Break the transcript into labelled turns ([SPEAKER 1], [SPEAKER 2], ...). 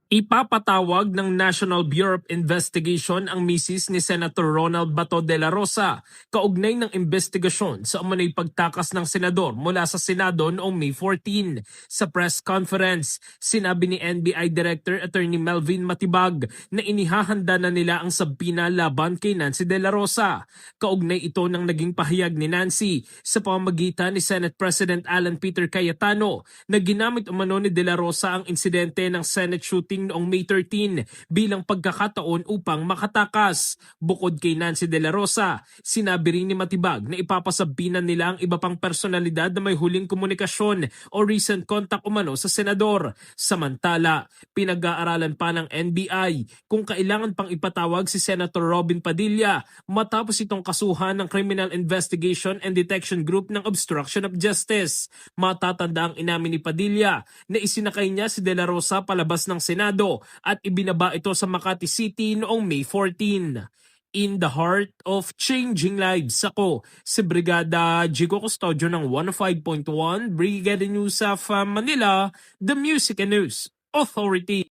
[SPEAKER 1] Ipapatawag ng National Bureau of Investigation ang misis ni Senator Ronald Bato de la Rosa kaugnay ng investigasyon sa umano'y pagtakas ng senador mula sa Senado noong May 14. Sa press conference, sinabi ni NBI Director Attorney Melvin Matibag na inihahanda na nila ang sabina laban kay Nancy de la Rosa. Kaugnay ito ng naging pahayag ni Nancy sa pamamagitan ni Senate President Alan Peter Cayetano na ginamit umano ni de la Rosa ang insidente ng Senate shooting noong May 13 bilang pagkakataon upang makatakas. Bukod kay Nancy de la Rosa, sinabi rin ni Matibag na ipapasabinan nila ang iba pang personalidad na may huling komunikasyon o recent contact umano sa senador. Samantala, pinag-aaralan pa ng NBI kung kailangan pang ipatawag si Senator Robin Padilla matapos itong kasuhan ng Criminal Investigation and Detection Group ng Obstruction of Justice. Matatanda ang inamin ni Padilla na isinakay niya si de la Rosa palabas ng Senado at ibinaba ito sa Makati City noong May 14. In the heart of changing lives, ako si Brigada Jigo Custodio ng 105.1 Brigada News of Manila, the Music and News Authority.